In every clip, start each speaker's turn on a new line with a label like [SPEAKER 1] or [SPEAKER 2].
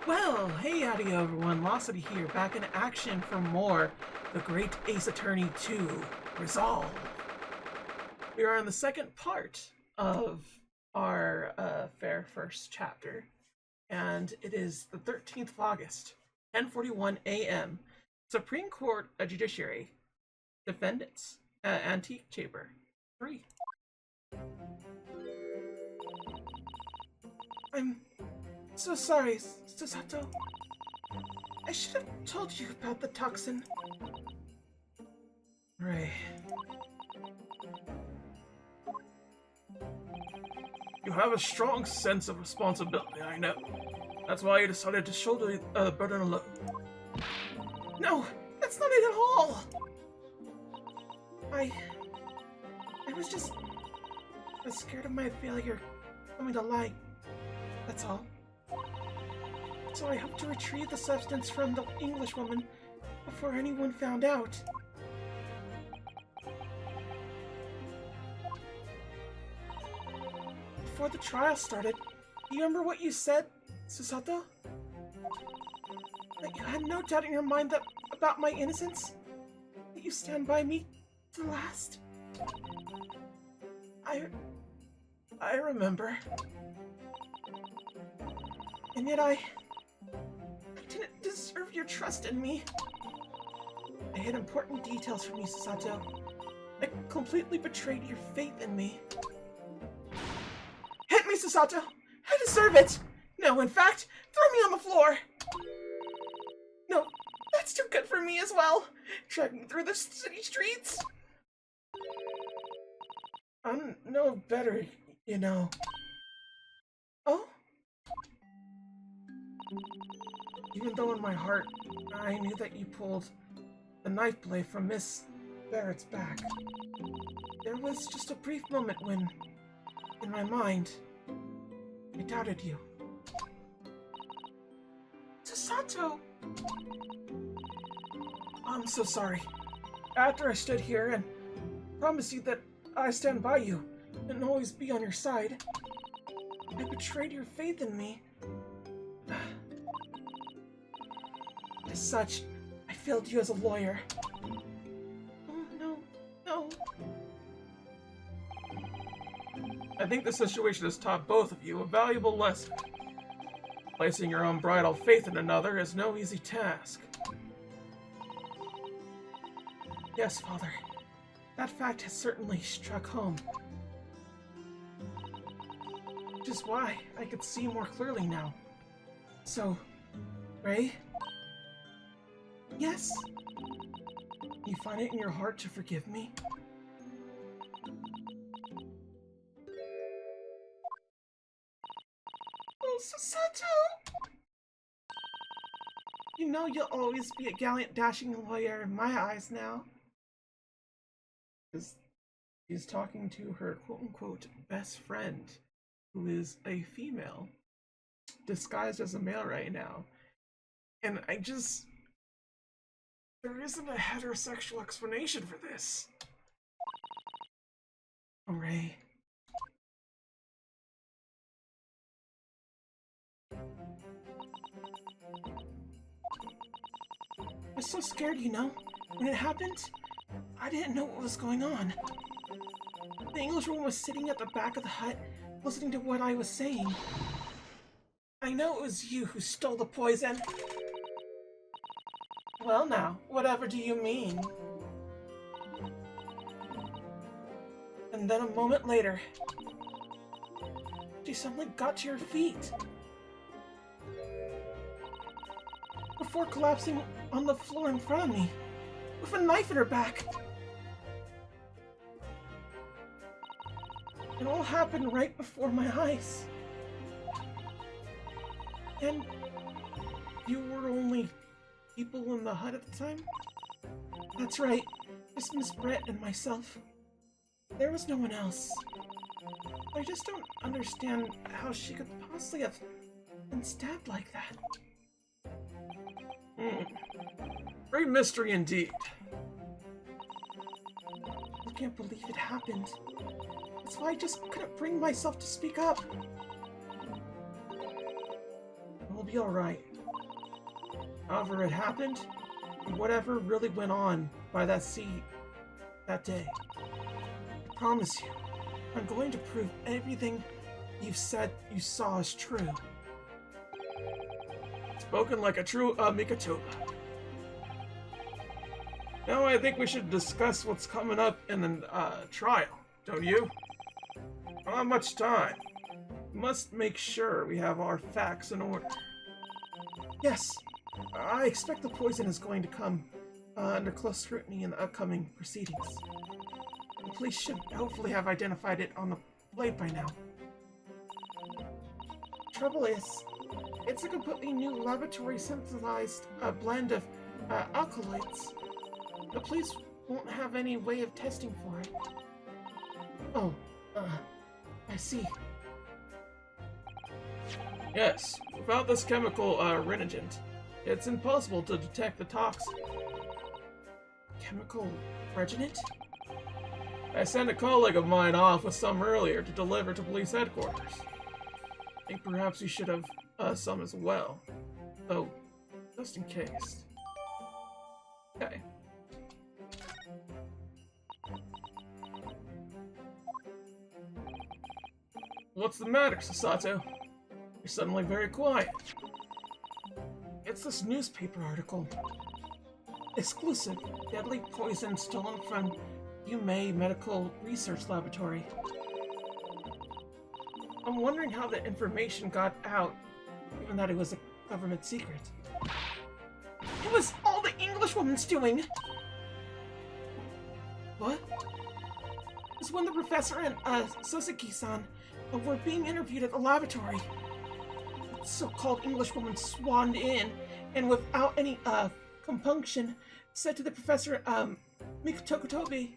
[SPEAKER 1] Well, hey howdy everyone, Losity here, back in action for more The Great Ace Attorney 2, Resolve. We are on the second part of our fair first chapter, and it is the 13th of August, 10:41 a.m. Supreme Court Judiciary, Defendants, Antique Chamber 3. I'm so sorry, Susato. I should have told you about the toxin. Ray. You have a strong sense of responsibility, I know. That's why you decided to shoulder the burden alone. No, that's not it at all! I was scared of my failure coming to light. That's all. So I hoped to retrieve the substance from the Englishwoman before anyone found out. Before the trial started, do you remember what you said, Susato? That you had no doubt in your mind about my innocence? That you stand by me to the last? I remember. And yet I didn't deserve your trust in me. I hid important details from you, Susato. I completely betrayed your faith in me. Hit me, Susato! I deserve it! No, in fact, throw me on the floor! No, that's too good for me as well! Drag me through the city streets! I'm no better, you know. Oh? Even though in my heart, I knew that you pulled the knife blade from Miss Barrett's back, there was just a brief moment when, in my mind, I doubted you. Susato! I'm so sorry. After I stood here and promised you that I stand by you and always be on your side, I betrayed your faith in me. As such, I failed you as a lawyer. Oh, no. I think the situation has taught both of you a valuable lesson. Placing your unbridled faith in another is no easy task. Yes, Father. That fact has certainly struck home. Which is why I could see more clearly now. So, Ray? Yes? You find it in your heart to forgive me? Oh, Susato! You know you'll always be a gallant, dashing lawyer in my eyes now. Because she's talking to her quote-unquote best friend, who is a female, disguised as a male right now. And there isn't a heterosexual explanation for this. Oh, Ray. I was so scared, you know. When it happened, I didn't know what was going on. The Englishwoman was sitting at the back of the hut, listening to what I was saying. I know it was you who stole the poison. Well now, whatever do you mean? And then a moment later, she suddenly got to her feet. Before collapsing on the floor in front of me, with a knife in her back. It all happened right before my eyes. And you were only people in the hut at the time? That's right, just Miss Brett and myself. There was no one else. I just don't understand how she could possibly have been stabbed like that. Great mystery indeed. I can't believe it happened. That's why I just couldn't bring myself to speak up. We'll be alright. However it happened, and whatever really went on by that sea that day, I promise you, I'm going to prove everything you've said you saw is true. Spoken like a true Mikatoba. Now I think we should discuss what's coming up in the trial, don't you? Not much time. We must make sure we have our facts in order. Yes, I expect the poison is going to come under close scrutiny in the upcoming proceedings. The police should hopefully have identified it on the blade by now. Trouble is, it's a completely new laboratory synthesized blend of alkaloids. The police won't have any way of testing for it. Oh, I see. Yes, without this chemical reagent, it's impossible to detect the toxin. Chemical reagent? I sent a colleague of mine off with some earlier to deliver to police headquarters. I think perhaps you should have some as well. Oh, just in case. Okay. What's the matter, Sasato? You're suddenly very quiet. It's this newspaper article. Exclusive, deadly poison stolen from Yume Medical Research Laboratory. I'm wondering how the information got out, given that it was a government secret. It was all the Englishwoman's doing! What? It was when the professor and, Suzuki-san were being interviewed at the laboratory. The so-called Englishwoman swaned in, and without any, compunction, said to the professor, Mikotokotobi.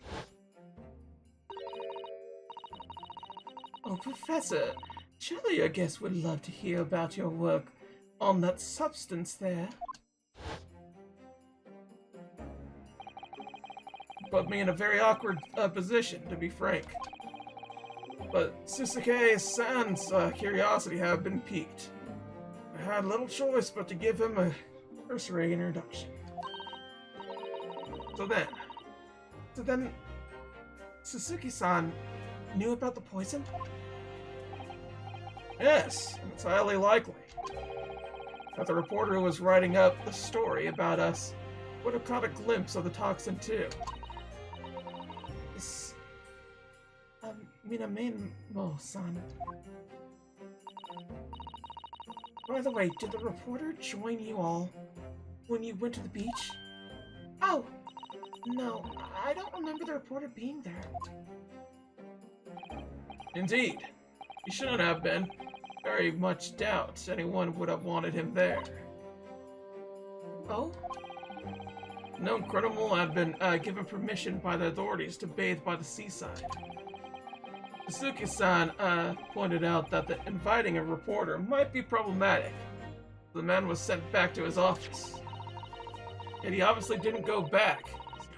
[SPEAKER 1] Oh, Professor, surely I guess would love to hear about your work on that substance there. Put me in a very awkward position, to be frank. But Susuke-san's curiosity had been piqued. I had little choice but to give him a cursory introduction. So then, Suzuki-san knew about the poison? Yes, it's highly likely that the reporter who was writing up the story about us would have caught a glimpse of the toxin too. This, Menimemoism. By the way, did the reporter join you all when you went to the beach? Oh, no, I don't remember the reporter being there. Indeed. He shouldn't have been. Very much doubt anyone would have wanted him there. Oh? A known criminal had been given permission by the authorities to bathe by the seaside. Suzuki-san pointed out that inviting a reporter might be problematic. The man was sent back to his office. Yet he obviously didn't go back.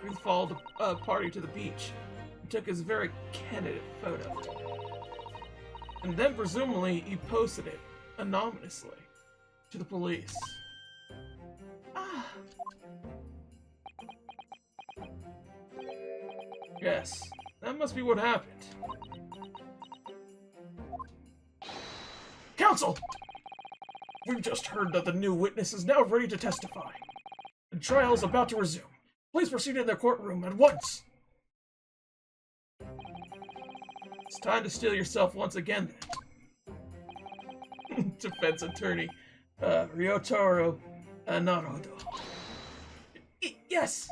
[SPEAKER 1] He followed the party to the beach and took his very candid photo. And then presumably he posted it anonymously to the police. Ah. Yes, that must be what happened. Counsel! We've just heard that the new witness is now ready to testify. The trial is about to resume. Please proceed to the courtroom at once. It's time to steal yourself once again, then. Defense attorney, Ryotaro Naruto. Yes!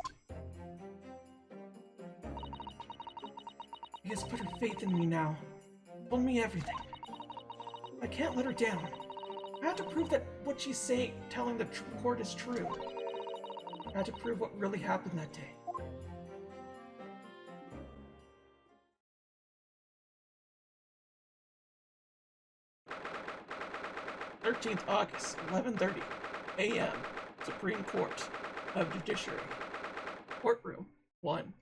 [SPEAKER 1] She has put her faith in me now. Told me everything. I can't let her down. I have to prove that what she's saying, telling the court is true. I have to prove what really happened that day. August, 11:30 a.m. Supreme Court of Judiciary. Courtroom 1.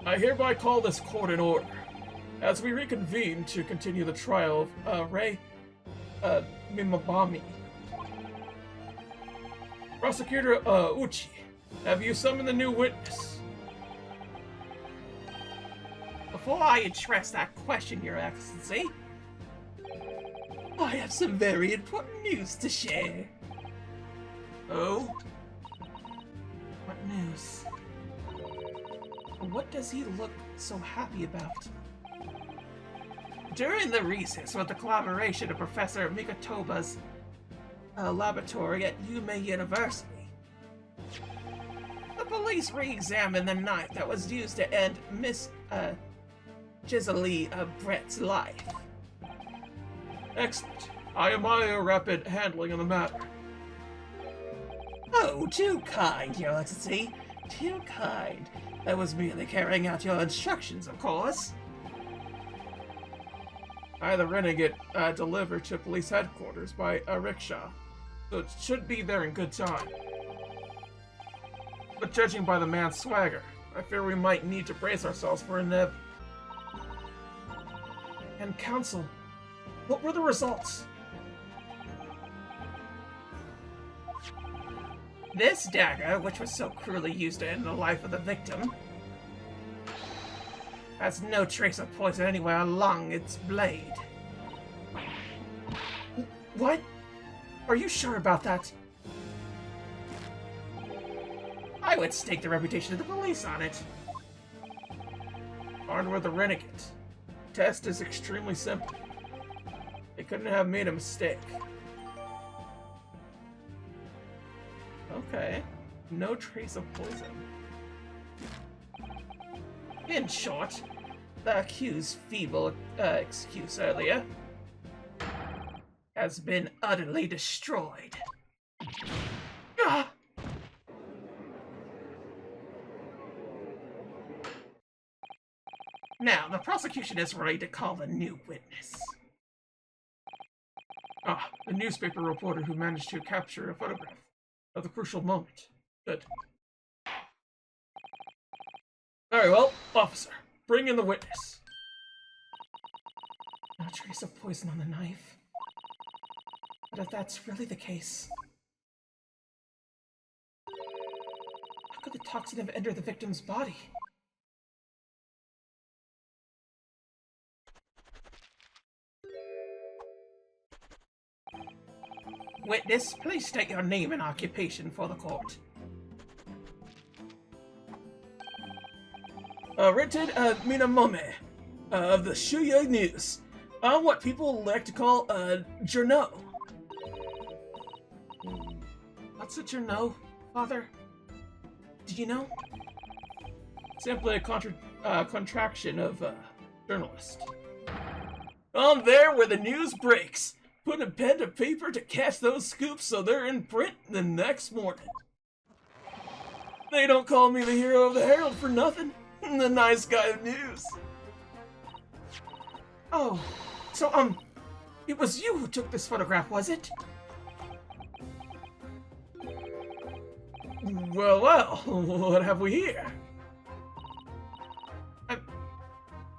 [SPEAKER 1] I hereby call this court in order. As we reconvene to continue the trial of Rei Mimabami. Prosecutor Uchi, have you summoned the new witness? Before I address that question, Your Excellency, I have some very important news to share. Oh? What news? What does he look so happy about? During the recess with the collaboration of Professor Mikotoba's laboratory at Yume University, the police re-examined the knife that was used to end Miss Giselle Brett's life. Excellent. I admire your rapid handling of the matter. Oh, too kind, Your Excellency. Too kind. I was merely carrying out your instructions, of course. I had the renegade delivered to police headquarters by a rickshaw, so it should be there in good time. But judging by the man's swagger, I fear we might need to brace ourselves for an And Counsel, what were the results? This dagger, which was so cruelly used to end the life of the victim, has no trace of poison anywhere along its blade. What? Are you sure about that? I would stake the reputation of the police on it. Armed with a renegade. Test is extremely simple. They couldn't have made a mistake. Okay. No trace of poison. In short, the accused's feeble excuse earlier has been utterly destroyed. Ah! Now, the prosecution is ready to call the new witness. Ah, the newspaper reporter who managed to capture a photograph of the crucial moment. Good. Very well, officer. Bring in the witness. No trace of poison on the knife. But if that's really the case, how could the toxin have entered the victim's body? Witness, please state your name and occupation for the court. Written Menimemoism of the Shuya News, what people like to call journal. What's a journal, Father? Do you know? Simply a contraction of journalist. On there where the news breaks. Put a pen to paper to catch those scoops so they're in print the next morning. They don't call me the hero of the Herald for nothing. The nice guy of news. Oh, so, it was you who took this photograph, was it? Well, what have we here?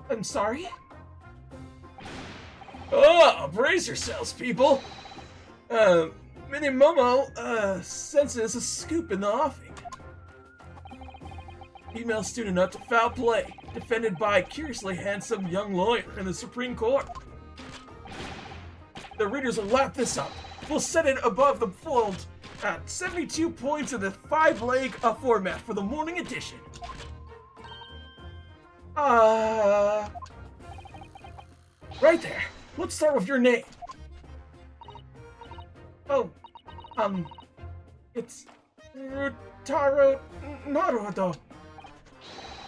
[SPEAKER 1] I'm sorry? Oh, brace yourselves, people! Menimemoism, senses a scoop in the offing. Female student up to foul play, defended by a curiously handsome young lawyer in the Supreme Court. The readers will lap this up. We'll set it above the fold at 72 points in the 5-leg format for the morning edition. Right there. Let's start with your name. Oh, it's Rutaro Naruto.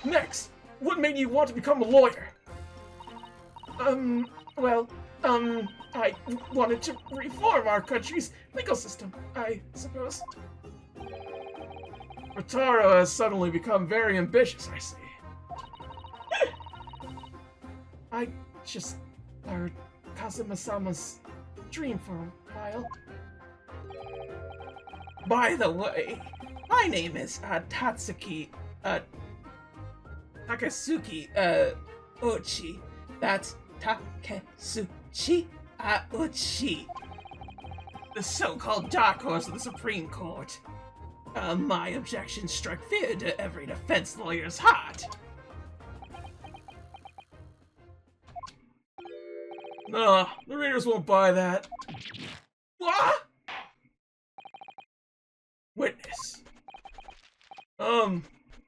[SPEAKER 1] Next, what made you want to become a lawyer? Well, I wanted to reform our country's legal system, I suppose. Rutaro has suddenly become very ambitious, I see. I just heard Kazuma-sama's dream for a while. By the way, my name is Takasuki Uchi, That's Taketsuchi Auchi, the so-called dark horse of the Supreme Court. My objections strike fear to every defense lawyer's heart. No, the readers won't buy that. What? Witness.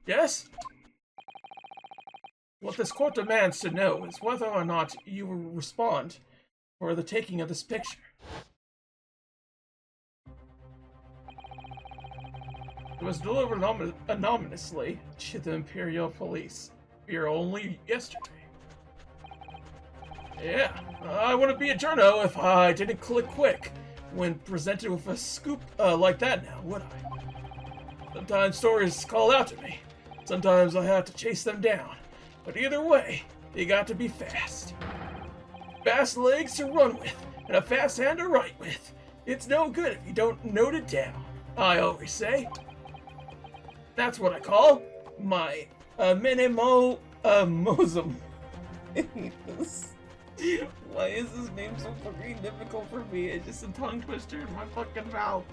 [SPEAKER 1] Yes? What this court demands to know is whether or not you will respond for the taking of this picture. It was delivered anonymously to the Imperial Police Bureau only yesterday. Yeah, I wouldn't be a journo if I didn't click quick when presented with a scoop like that now, would I? Sometimes stories call out to me. Sometimes I have to chase them down. But either way, you got to be fast. Fast legs to run with, and a fast hand to write with. It's no good if you don't note it down, I always say. That's what I call my Menimemoism. Why is this name so fucking difficult for me? It's just a tongue twister in my fucking mouth.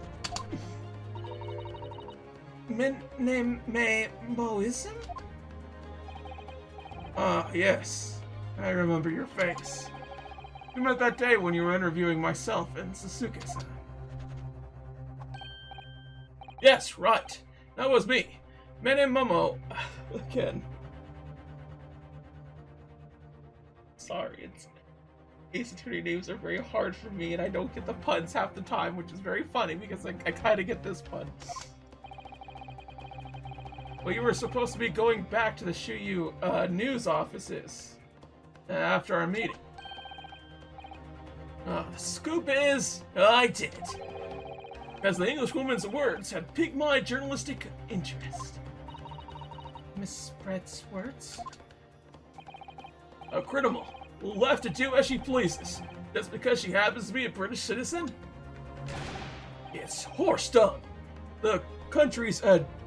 [SPEAKER 1] Menimemoism? Yes. I remember your face. We met that day when you were interviewing myself and Sasuke-san. Yes, right. That was me. Menimemoism. Again. Sorry, Ace Attorney names are very hard for me, and I don't get the puns half the time, which is very funny because I kind of get this pun. Well, you were supposed to be going back to the Shuyu news offices after our meeting. The scoop is, I did. As the Englishwoman's words had piqued my journalistic interest. Miss Brett's words? A criminal will have to do as she pleases, just because she happens to be a British citizen? It's horse dung. The country's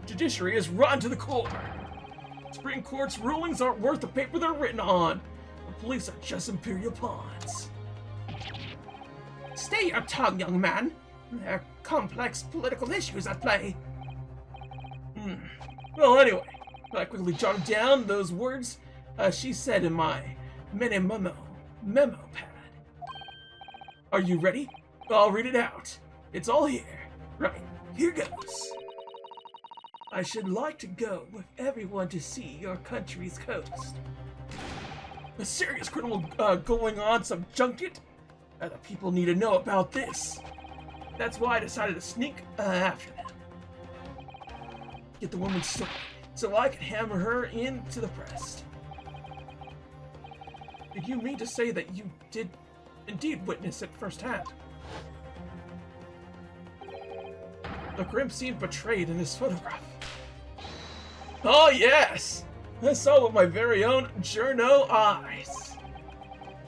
[SPEAKER 1] judiciary is rotten to the core. Supreme Court's rulings aren't worth the paper they're written on. The police are just imperial pawns. Stay your tongue, young man. There are complex political issues at play. Well, anyway, I quickly jotted down those words she said in my memo pad. Are you ready? I'll read it out. It's all here. Right, here goes. I should like to go with everyone to see your country's coast. A serious criminal going on some junket? The people need to know about this. That's why I decided to sneak after them. Get the woman's story, so I can hammer her into the press. Did you mean to say that you did indeed witness it firsthand? The Grim seemed betrayed in this photograph. Oh yes! I saw with my very own journo eyes.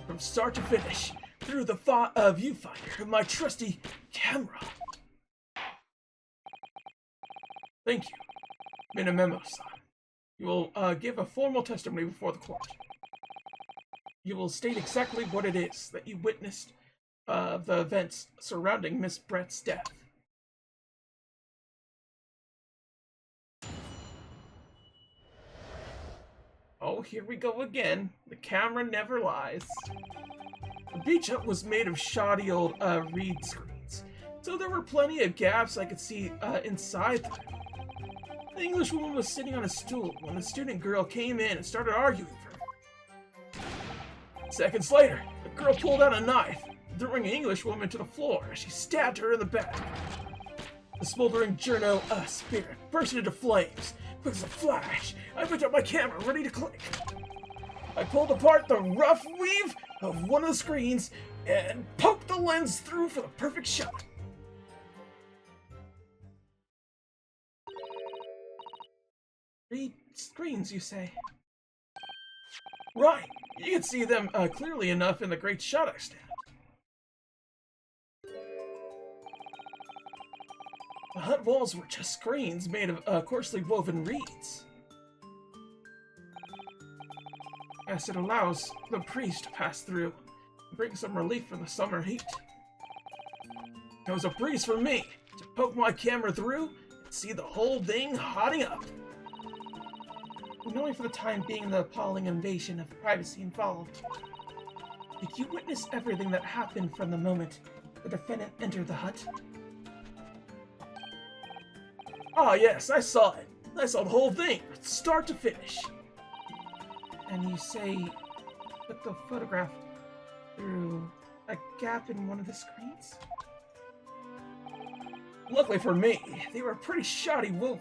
[SPEAKER 1] From start to finish, through the viewfinder of my trusty camera. Thank you, Menimemoism. You will give a formal testimony before the court. You will state exactly what it is that you witnessed the events surrounding Miss Brett's death. Oh, here we go again. The camera never lies. The beach hut was made of shoddy old reed screens, so there were plenty of gaps I could see inside them. The Englishwoman was sitting on a stool when the student girl came in and started arguing with her. Seconds later, the girl pulled out a knife, throwing the Englishwoman to the floor as she stabbed her in the back. The smoldering journo spirit burst into flames. Quick as a flash, I picked up my camera, ready to click. I pulled apart the rough weave of one of the screens and poked the lens through for the perfect shot. Three screens, you say? Right, you can see them clearly enough in the great shot I snapped. The hut walls were just screens made of coarsely woven reeds. as it allows the breeze to pass through and bring some relief from the summer heat. It was a breeze for me to poke my camera through and see the whole thing hotting up. Knowing for the time being the appalling invasion of privacy involved. Did you witness everything that happened from the moment the defendant entered the hut? Ah, yes, I saw it. I saw the whole thing, start to finish. And you say you took the photograph through a gap in one of the screens? Luckily for me, they were pretty shoddy woven.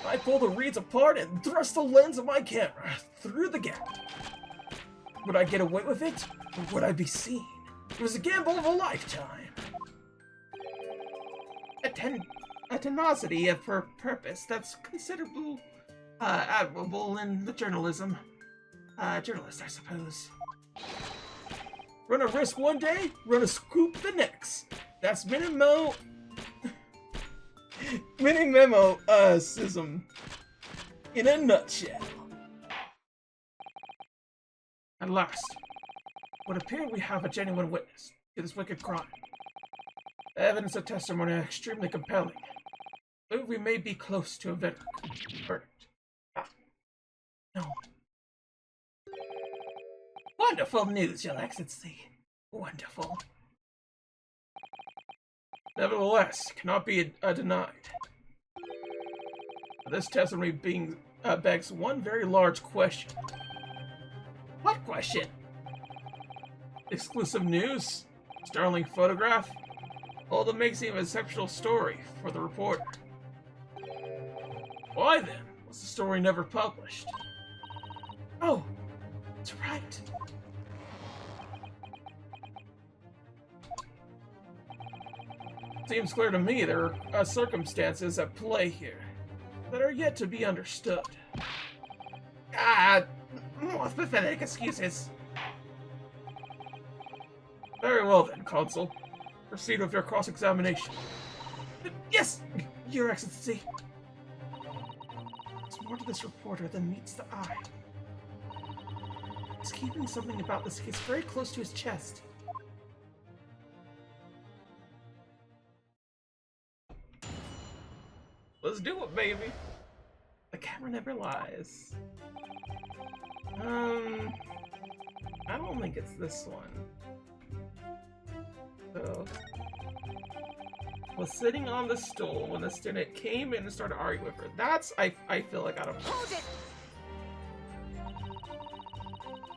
[SPEAKER 1] I pulled the reeds apart and thrust the lens of my camera through the gap. Would I get away with it, or would I be seen? It was a gamble of a lifetime. A tenacity of purpose that's considerable, admirable in the journalist, I suppose. Run a risk one day, run a scoop the next. That's Menimemoism in a nutshell. At last, it would appear we have a genuine witness to this wicked crime. The evidence and testimony are extremely compelling. But we may be close to a verdict. No. Wonderful news, Your Excellency. Wonderful. Nevertheless, cannot be denied. This testimony begs one very large question. What question? Exclusive news? Startling photograph? All that makes it an exceptional story for the reporter. Why then was the story never published? Oh, that's right. Seems clear to me there are circumstances at play here that are yet to be understood. More pathetic excuses. Very well then, Consul. Proceed with your cross-examination. Yes, Your Excellency. There's more to this reporter than meets the eye. He's keeping something about this case very close to his chest. Let's do it, baby. The camera never lies. I don't think it's this one. So, was sitting on the stool when the student came in and started arguing with her. That's, I feel like I don't know. Hold it.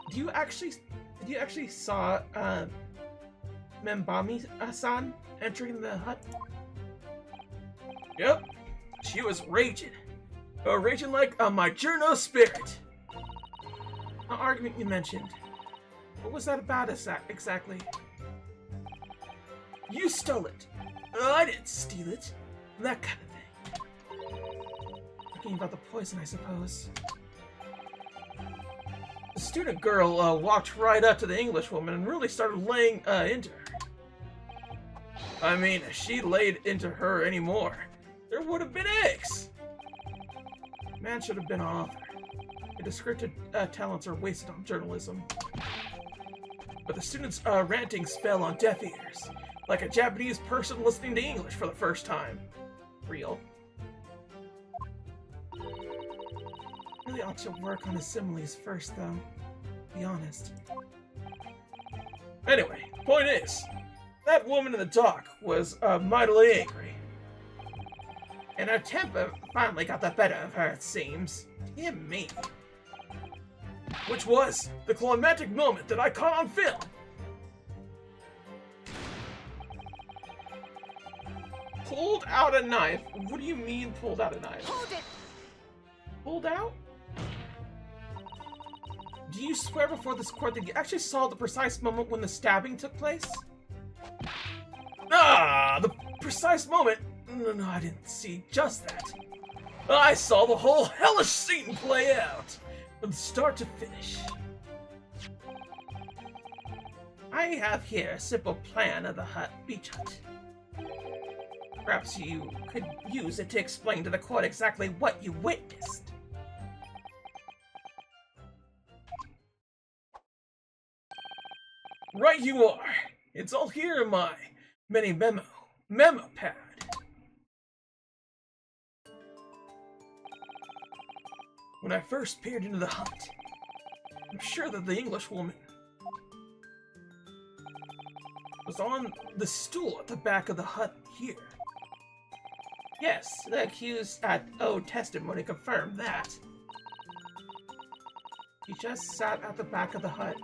[SPEAKER 1] Did you actually saw, Membami-san entering the hut? Yep. She was raging. Raging like my journo spirit. The argument you mentioned. What was that about exactly? You stole it. I didn't steal it. That kind of thing. Talking about the poison, I suppose. The student girl walked right up to the English woman and really started laying into her. I mean, if she laid into her anymore, there would have been eggs. Man should have been an author. Your descriptive talents are wasted on journalism. But the student's rantings fell on deaf ears, like a Japanese person listening to English for the first time. Real. Really ought to work on his similes first, though. To be honest. Anyway, point is, that woman in the dock was mightily angry. And her temper finally got the better of her, it seems. Dear me. Which was the climactic moment that I caught on film. Pulled out a knife? What do you mean pulled out a knife? Hold it! Pulled out? Do you swear before this court that you actually saw the precise moment when the stabbing took place? Ah, the precise moment? No, I didn't see just that. I saw the whole hellish scene play out, from start to finish. I have here a simple plan of the beach hut. Perhaps you could use it to explain to the court exactly what you witnessed. Right you are. It's all here in my memo pad. When I first peered into the hut, I'm sure that the Englishwoman was on the stool at the back of the hut here. Yes, the accused at O testimony confirmed that. He just sat at the back of the hut,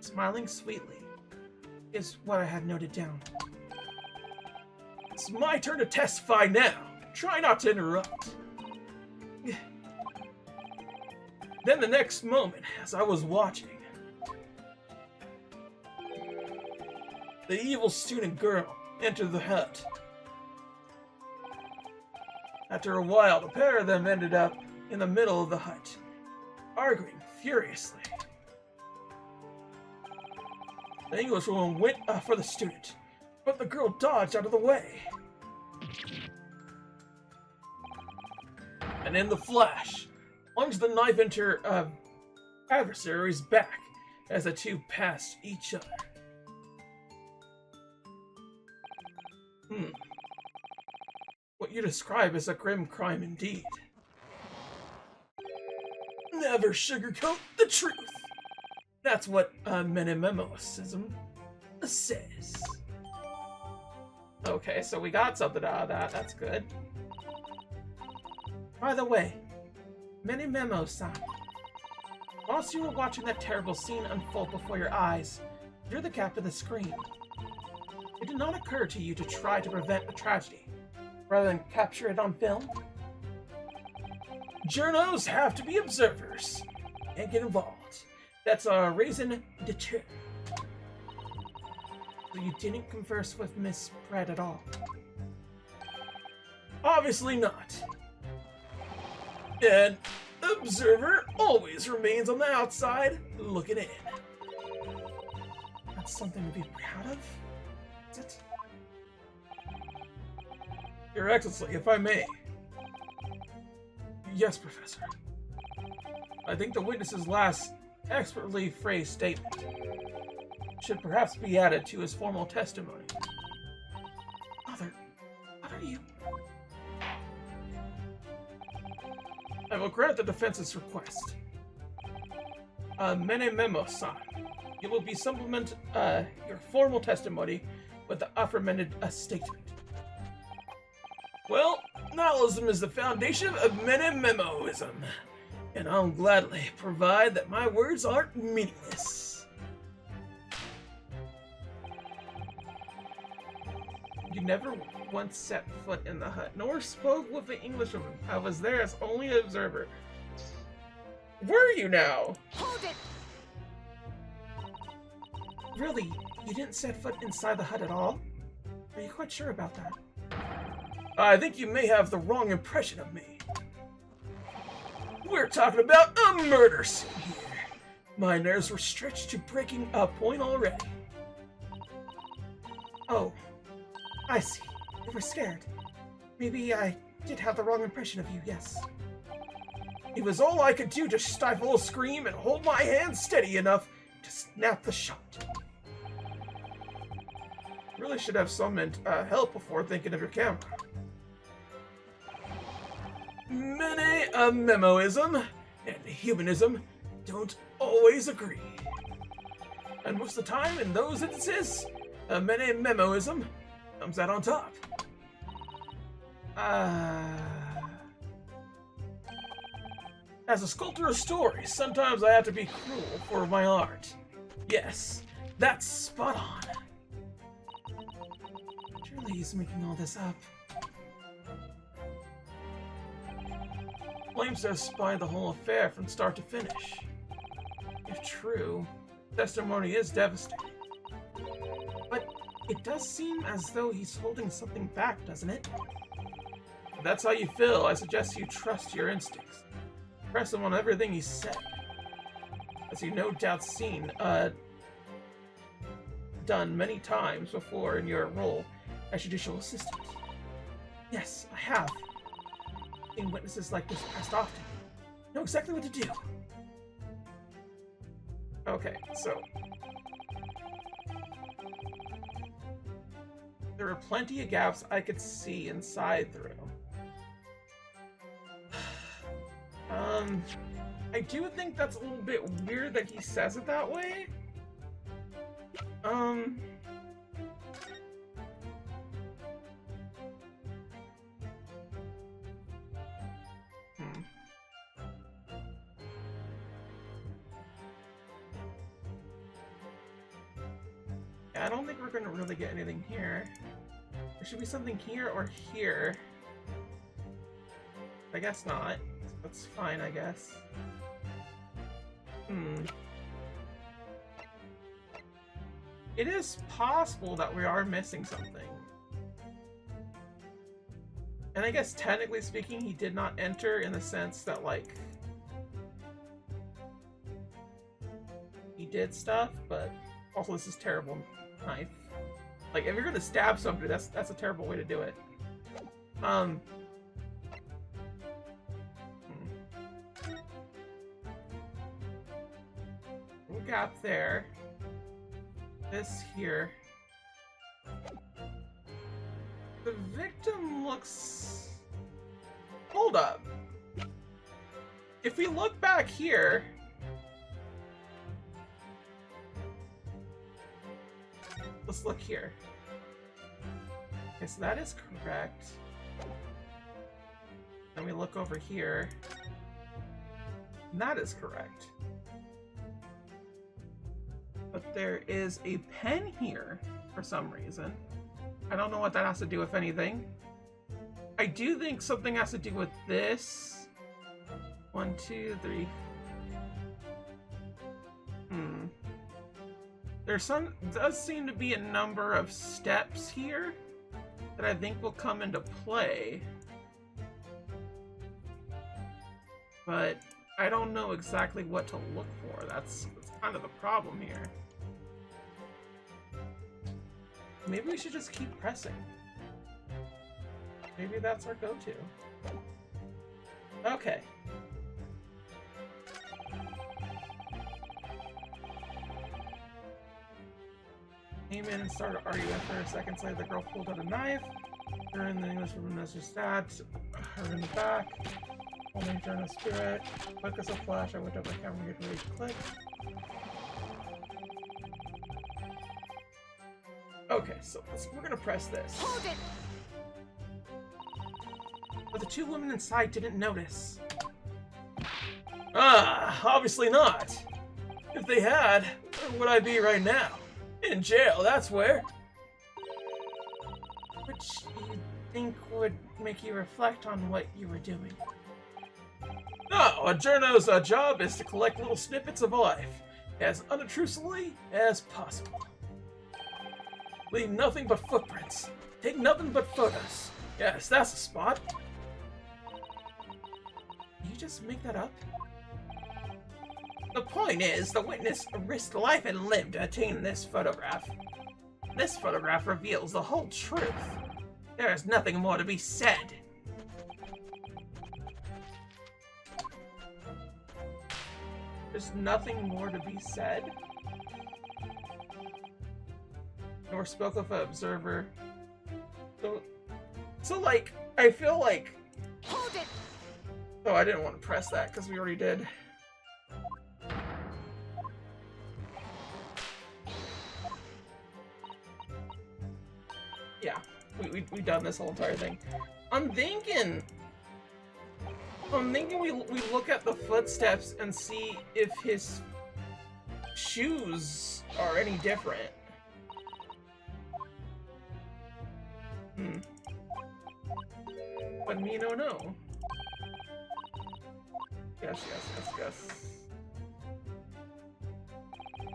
[SPEAKER 1] smiling sweetly, is what I had noted down. It's my turn to testify now. Try not to interrupt. Then the next moment, as I was watching, the evil student girl entered the hut. After a while, the pair of them ended up in the middle of the hut, arguing furiously. The Englishwoman went for the student, but the girl dodged out of the way. And in the flash, plunged the knife into her adversary's back as the two passed each other. What you describe as a grim crime indeed. Never sugarcoat the truth. That's what Menimemoism says. Okay, so we got something out of that. That's good. By the way, Menimemoism, whilst you were watching that terrible scene unfold before your eyes, through the gap in the screen, it did not occur to you to try to prevent a tragedy, rather than capture it on film? Journos have to be observers and get involved. That's a raison d'etre. So you didn't converse with Miss Brett at all? Obviously not. An observer always remains on the outside, looking in. That's something to be proud of, is it? Your Excellency, if I may. Yes, Professor. I think the witness's last expertly phrased statement should perhaps be added to his formal testimony. Mother, what are you? I will grant the defense's request. Menimemoism, you will be supplement your formal testimony with the aforementioned statement. Well, nihilism is the foundation of Menimemoism, and I'll gladly provide that my words aren't meaningless. You never once set foot in the hut, nor spoke with the Englishwoman. I was there as only an observer. Were you now?
[SPEAKER 2] Hold it!
[SPEAKER 1] Really? You didn't set foot inside the hut at all? Are you quite sure about that? I think you may have the wrong impression of me. We're talking about a murder scene here. My nerves were stretched to breaking a point already. Oh, I see. You were scared. Maybe I did have the wrong impression of you, yes. It was all I could do to stifle a scream and hold my hand steady enough to snap the shot. Really should have summoned help before thinking of your camera. Menimemoism and humanism don't always agree. And most of the time, in those instances, Menimemoism comes out on top. As a sculptor of stories, sometimes I have to be cruel for my art. Yes, that's spot on. Surely he's making all this up. Claims to have spied the whole affair from start to finish. If true, testimony is devastating. But it does seem as though he's holding something back, doesn't it? If that's how you feel, I suggest you trust your instincts. Press him on everything he said. As you no doubt seen, done many times before in your role as judicial assistant. Yes, I have. Seen witnesses like this past often. Know exactly what to do. Okay, so There were plenty of gaps I could see inside through. I do think that's a little bit weird that he says it that way. Yeah, I don't think we're gonna really get anything here. There should be something here or here. I guess not. That's fine, I guess. It is possible that we are missing something. And I guess technically speaking, he did not enter in the sense that, like, he did stuff, but also this is terrible knife. Like, if you're gonna stab somebody, that's a terrible way to do it. Gap there. This here. The victim looks... Hold up. If we look back here... Let's look here. Okay, so that is correct. Then we look over here. And that is correct. But there is a pen here for some reason. I don't know what that has to do with anything. I do think something has to do with this. 1, 2, 3. Does seem to be a number of steps here that I think will come into play. But I don't know exactly what to look for. That's kind of the problem here. Maybe we should just keep pressing. Maybe that's our go-to. Okay. Came in and started arguing for a second. So the girl pulled out a knife. Her in the English woman was just stabbed. Her in the back. Holding her in a spirit. Quick as a flash, I went up my camera and get ready to click. Okay, so we're gonna press this.
[SPEAKER 2] Hold it!
[SPEAKER 1] But the two women inside didn't notice. Ah, obviously not. If they had, where would I be right now? In jail, that's where. Which you think would make you reflect on what you were doing. No, a journo's job is to collect little snippets of life, as unobtrusively as possible. Leave nothing but footprints. Take nothing but photos. Yes, that's the spot. Did you just make that up? The point is, the witness risked life and limb to attain this photograph. This photograph reveals the whole truth. There is nothing more to be said. There's nothing more to be said? Nor spoke of an observer. So like, I feel like...
[SPEAKER 2] Hold it!
[SPEAKER 1] Oh, I didn't want to press that because we already did. Yeah, we done this whole entire thing. I'm thinking we look at the footsteps and see if his shoes are any different. But me no. Yes.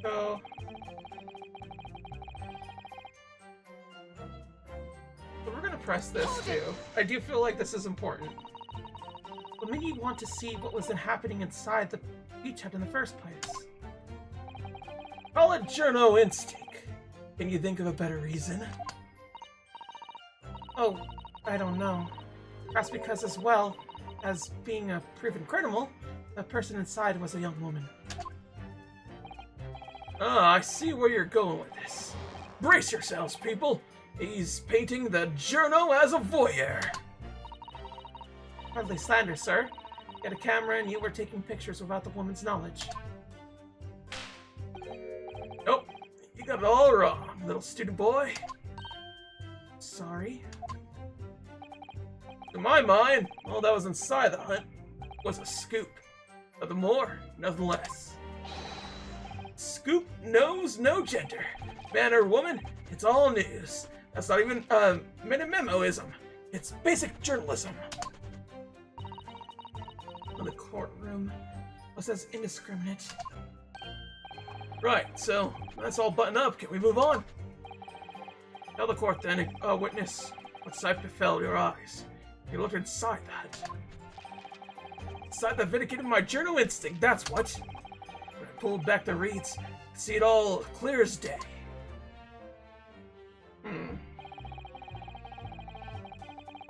[SPEAKER 1] So we're gonna press this too. I do feel like this is important. But maybe you want to see what was happening inside the beach hut in the first place. Call it journo instinct. Can you think of a better reason? Oh, I don't know. Perhaps because as well as being a proven criminal, the person inside was a young woman. Ah, I see where you're going with this. Brace yourselves, people. He's painting the journal as a voyeur. Hardly slander, sir. You had a camera and you were taking pictures without the woman's knowledge. Nope, you got it all wrong, little student boy. Sorry. To my mind, all that was inside the hut was a scoop. Nothing more, nothing less. Scoop knows no gender. Man or woman, it's all news. That's not even, Menimemoism. It's basic journalism. In the courtroom, what says indiscriminate? Right, so that's all buttoned up. Can we move on? Tell the court then, witness, what sight befell your eyes. You looked inside that. Inside that vindicated my journal instinct, that's what. When I pulled back the reeds, I could see it all clear as day.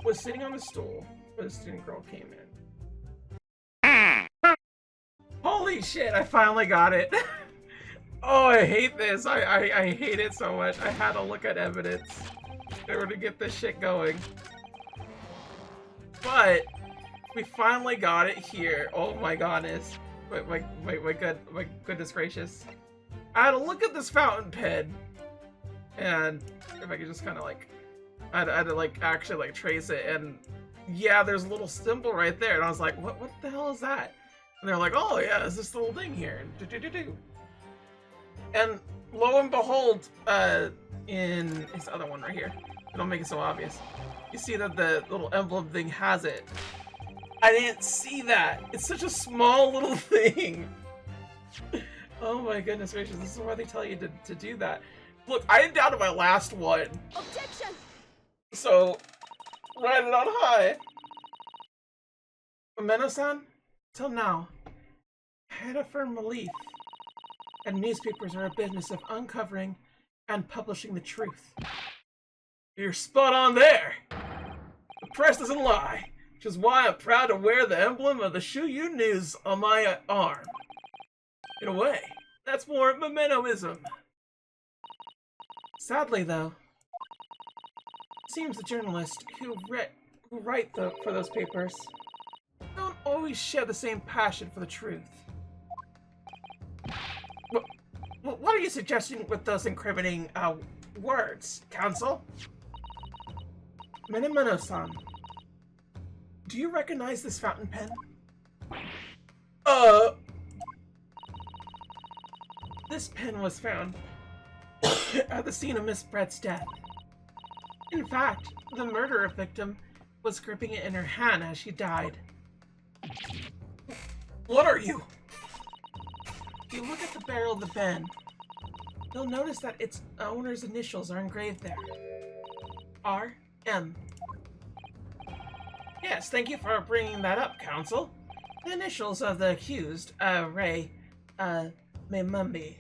[SPEAKER 1] Was sitting on the stool when the student girl came in. Holy shit, I finally got it. Oh, I hate this. I hate it so much. I had to look at evidence in order to get this shit going. But we finally got it here. Oh my goodness. My goodness gracious. I had to look at this fountain pen. And if I could just kind of like, I had to like actually like trace it, and yeah, there's a little symbol right there, and I was like, what the hell is that? And they're like, oh yeah, it's this little thing here. And lo and behold, in this other one right here, it'll make it so obvious. You see that the little emblem thing has it. I didn't see that. It's such a small little thing. Oh my goodness gracious, this is why they tell you to do that. Look, I am down to my last one.
[SPEAKER 2] Objection!
[SPEAKER 1] So, riding on high. Meno-san, till now, I had a firm belief that newspapers are a business of uncovering and publishing the truth. You're spot on there. The press doesn't lie, which is why I'm proud to wear the emblem of the Shuyu News on my arm. In a way, that's more Menimemoism. Sadly, though, it seems the journalists who write for those papers don't always share the same passion for the truth. What are you suggesting with those incriminating words, counsel? Menimemoism, do you recognize this fountain pen? This pen was found at the scene of Miss Brett's death. In fact, the murderer victim was gripping it in her hand as she died. What are you? If you look at the barrel of the pen, you'll notice that its owner's initials are engraved there. R.M. Yes, thank you for bringing that up, counsel. The initials of the accused, Ray, Memumbi.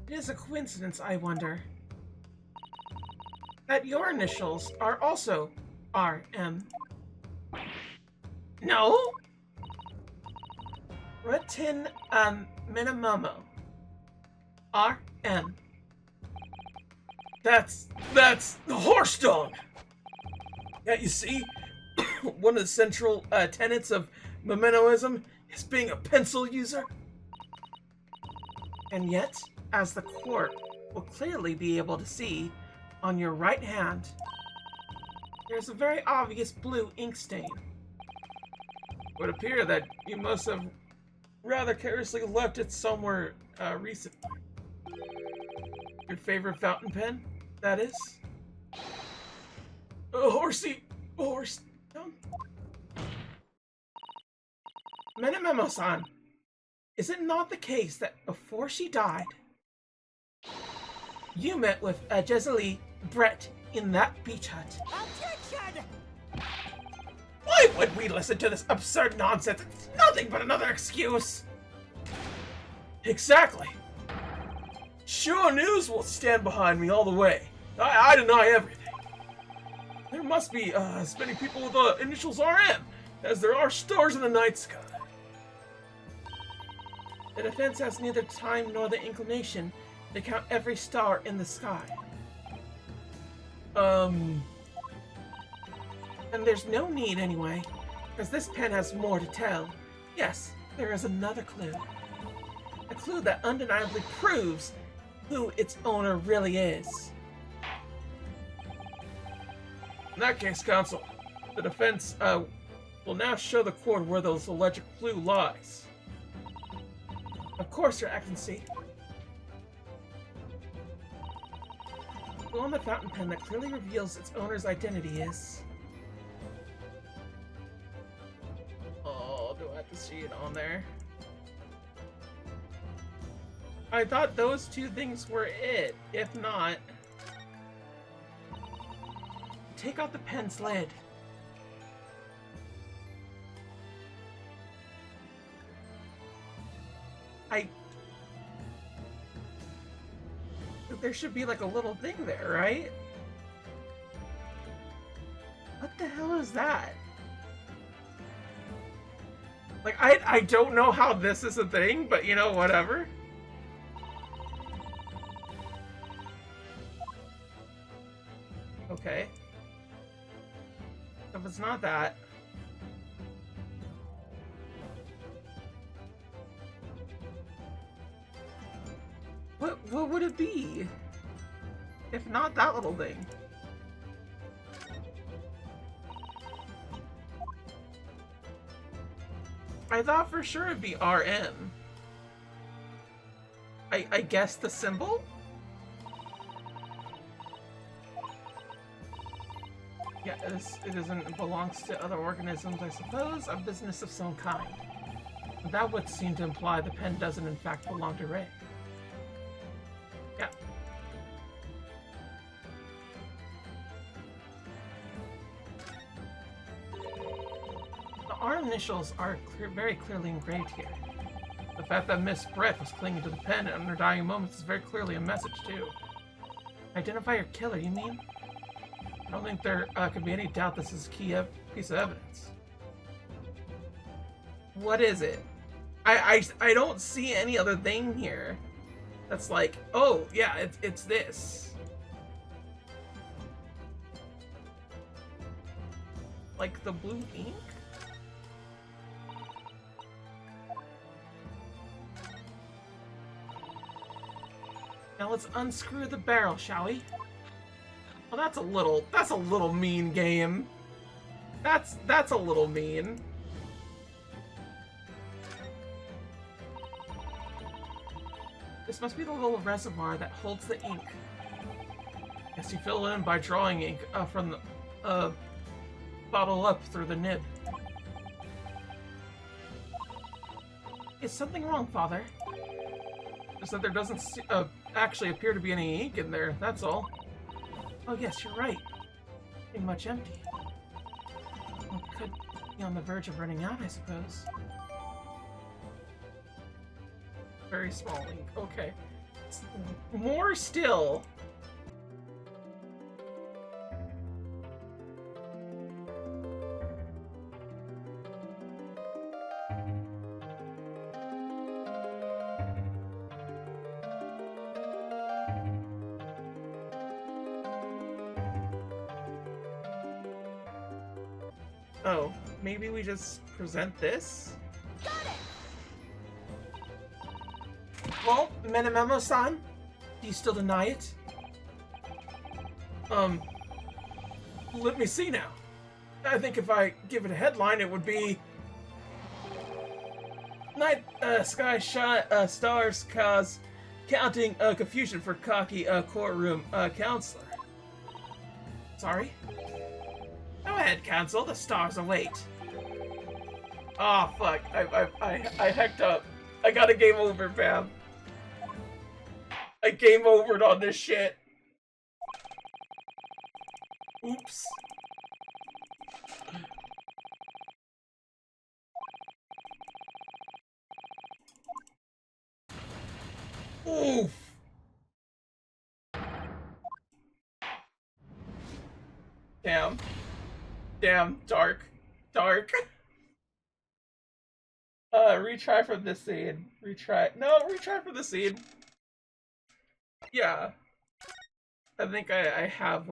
[SPEAKER 1] It is a coincidence, I wonder, that your initials are also R.M. No? Retin, Menimemoism. R.M. That's the horse dog! Yeah, you see, one of the central tenets of Menimemoism is being a pencil user. And yet, as the court will clearly be able to see, on your right hand, there's a very obvious blue ink stain. It would appear that you must have rather carelessly left it somewhere recently. Your favorite fountain pen, that is? A horse. No. Menimemoism, is it not the case that before she died, you met with Jessie Brett in that beach hut?
[SPEAKER 2] Objection!
[SPEAKER 1] Why would we listen to this absurd nonsense? It's nothing but another excuse. Exactly. Sure News will stand behind me all the way. I deny everything. There must be as many people with the initials RM as there are stars in the night sky. The defense has neither time nor the inclination They count every star in the sky. And there's no need anyway, because this pen has more to tell. Yes, there is another clue. A clue that undeniably proves who its owner really is. In that case, Counsel, the defense will now show the court where those alleged clue lies. Of course, Your Excellency. The clue on the fountain pen that clearly reveals its owner's identity is... Oh, do I have to see it on there? I thought those two things were it. If not... Take out the pen's lid. There should be like a little thing there, right? What the hell is that? Like, I don't know how this is a thing, but you know, whatever. Okay. If it's not that... What would it be? If not that little thing. I thought for sure it'd be RM. I guess the symbol? Yeah, it belongs to other organisms, I suppose. A business of some kind. That would seem to imply the pen doesn't in fact belong to Ray. Yeah. The R initials are very clearly engraved here. The fact that Miss Brett was clinging to the pen in her dying moments is very clearly a message, too. Identify your killer, you mean? I don't think there could be any doubt this is a key piece of evidence. What is it? I don't see any other thing here that's like, oh, yeah, it's this. Like the blue ink? Now let's unscrew the barrel, shall we? Well, that's a little mean, game. That's a little mean. This must be the little reservoir that holds the ink. Guess you fill it in by drawing ink from the bottle up through the nib. Is something wrong, Father? Just that there doesn't actually appear to be any ink in there, that's all. Oh yes, you're right. Pretty much empty. Well, it could be on the verge of running out, I suppose. Very small ink. Okay. More still. Oh, maybe we just present this?
[SPEAKER 2] Got it!
[SPEAKER 1] Well, Menimemoism, do you still deny it? Let me see now. I think if I give it a headline, it would be... Night sky stars cause counting confusion for cocky courtroom counselor. Sorry? Go ahead, Counsel. The stars await. Oh fuck! I hecked up. I got a game over, fam. I game overed on this shit. Oops. Oof. Damn. Damn, dark. Dark. Retry from this scene. Retry. No, retry from the scene. Yeah, I think I have